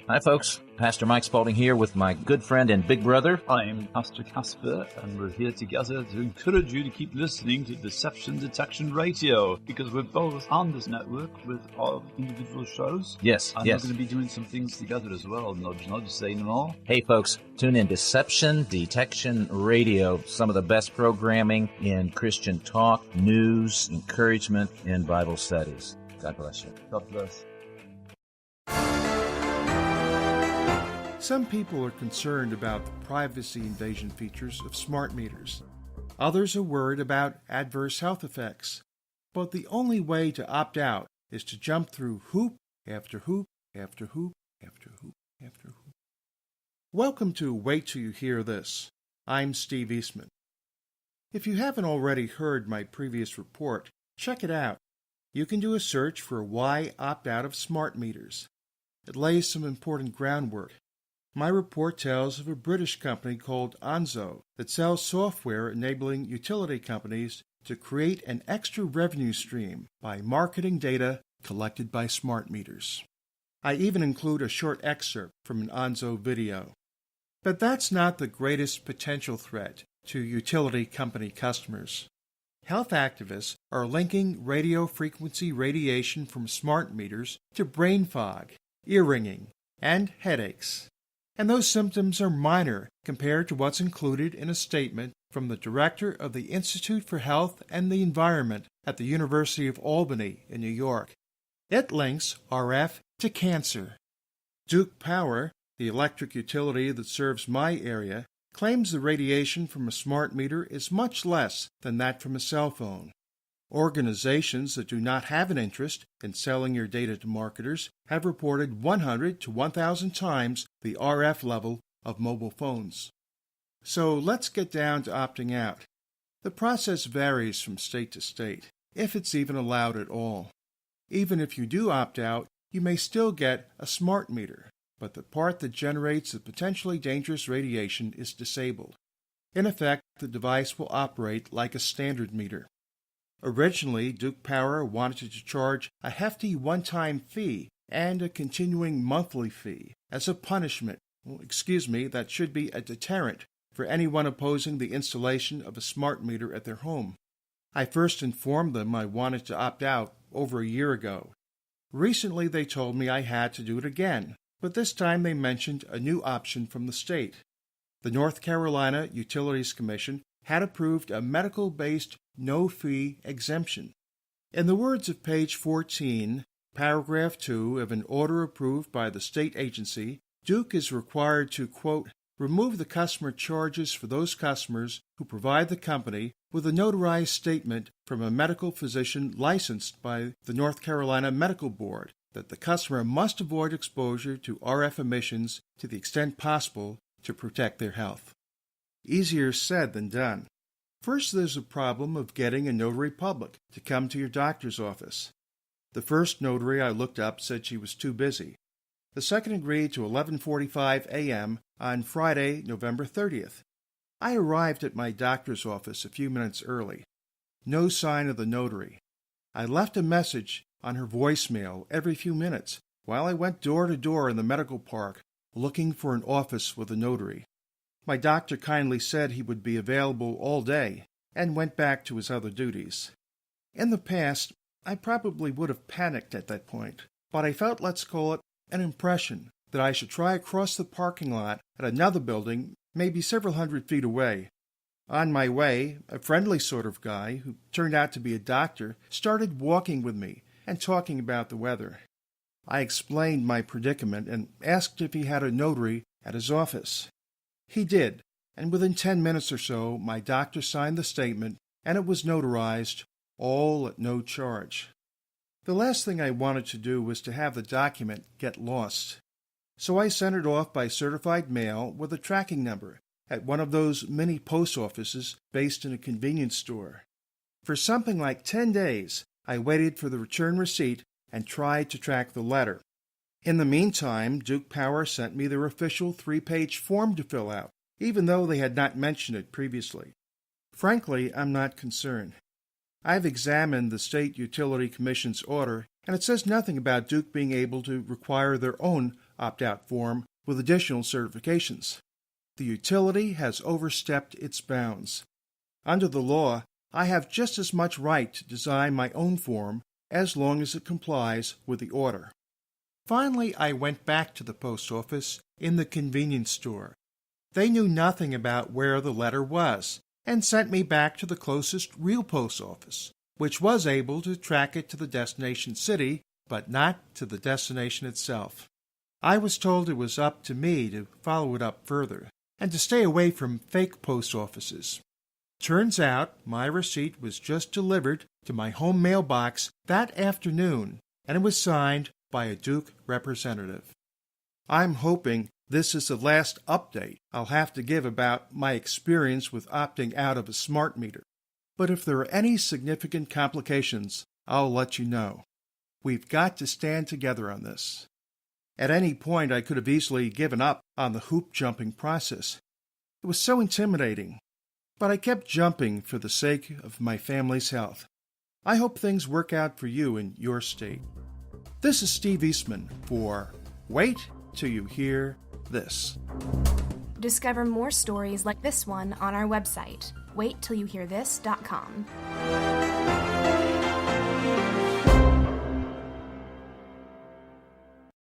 Hi, folks. Pastor Mike Spalding here with my good friend and big brother. I'm Pastor Casper, and we're here together to encourage you to keep listening to Deception Detection Radio, because we're both on this network with our individual shows. Yes. And we're going to be doing some things together as well. Nudge, nudge, say no more. Hey, folks, tune in Deception Detection Radio. Some of the best programming in Christian talk, news, encouragement, and Bible studies. God bless you. God bless. Some people are concerned about the privacy invasion features of smart meters. Others are worried about adverse health effects. But the only way to opt out is to jump through hoop after hoop after hoop after hoop after hoop. Welcome to Wait Till You Hear This. I'm Steve Eastman. If you haven't already heard my previous report, check it out. You can do a search for why opt out of smart meters. It lays some important groundwork. My report tells of a British company called Onzo that sells software enabling utility companies to create an extra revenue stream by marketing data collected by smart meters. I even include a short excerpt from an Onzo video. But that's not the greatest potential threat to utility company customers. Health activists are linking radio frequency radiation from smart meters to brain fog, ear ringing, and headaches. And those symptoms are minor compared to what's included in a statement from the director of the Institute for Health and the Environment at the University of Albany in New York. It links RF to cancer. Duke Power, the electric utility that serves my area, claims the radiation from a smart meter is much less than that from a cell phone. Organizations that do not have an interest in selling your data to marketers have reported 100 to 1,000 times the RF level of mobile phones. So let's get down to opting out. The process varies from state to state, if it's even allowed at all. Even if you do opt out, you may still get a smart meter, but the part that generates the potentially dangerous radiation is disabled. In effect, the device will operate like a standard meter. Originally, Duke Power wanted to charge a hefty one-time fee and a continuing monthly fee as a punishment. That should be a deterrent for anyone opposing the installation of a smart meter at their home. I first informed them I wanted to opt out over a year ago. Recently, they told me I had to do it again, but this time they mentioned a new option from the state. The North Carolina Utilities Commission had approved a medical-based no-fee exemption. In the words of page 14, paragraph 2 of an order approved by the state agency, Duke is required to, quote, remove the customer charges for those customers who provide the company with a notarized statement from a medical physician licensed by the North Carolina Medical Board that the customer must avoid exposure to RF emissions to the extent possible to protect their health. Easier said than done. First, there's a problem of getting a notary public to come to your doctor's office. The first notary I looked up said she was too busy. The second agreed to 11:45 a.m. on Friday, November 30th. I arrived at my doctor's office a few minutes early. No sign of the notary. I left a message on her voicemail every few minutes while I went door to door in the medical park looking for an office with a notary. My doctor kindly said he would be available all day and went back to his other duties. In the past, I probably would have panicked at that point, but I felt, let's call it, an impression that I should try across the parking lot at another building, maybe several hundred feet away. On my way, a friendly sort of guy, who turned out to be a doctor, started walking with me and talking about the weather. I explained my predicament and asked if he had a notary at his office. He did, and within 10 minutes or so, my doctor signed the statement, and it was notarized, all at no charge. The last thing I wanted to do was to have the document get lost. So I sent it off by certified mail with a tracking number at one of those mini post offices based in a convenience store. For something like 10 days, I waited for the return receipt and tried to track the letter. In the meantime, Duke Power sent me their official 3-page form to fill out, even though they had not mentioned it previously. Frankly, I'm not concerned. I've examined the State Utility Commission's order, and it says nothing about Duke being able to require their own opt-out form with additional certifications. The utility has overstepped its bounds. Under the law, I have just as much right to design my own form as long as it complies with the order. Finally, I went back to the post office in the convenience store. They knew nothing about where the letter was and sent me back to the closest real post office, which was able to track it to the destination city, but not to the destination itself. I was told it was up to me to follow it up further and to stay away from fake post offices. Turns out my receipt was just delivered to my home mailbox that afternoon, and it was signed by a Duke representative. I'm hoping this is the last update I'll have to give about my experience with opting out of a smart meter. But if there are any significant complications, I'll let you know. We've got to stand together on this. At any point, I could have easily given up on the hoop jumping process. It was so intimidating. But I kept jumping for the sake of my family's health. I hope things work out for you in your state. This is Steve Eastman for Wait Till You Hear This. Discover more stories like this one on our website, wait-til-you-hear-this.com.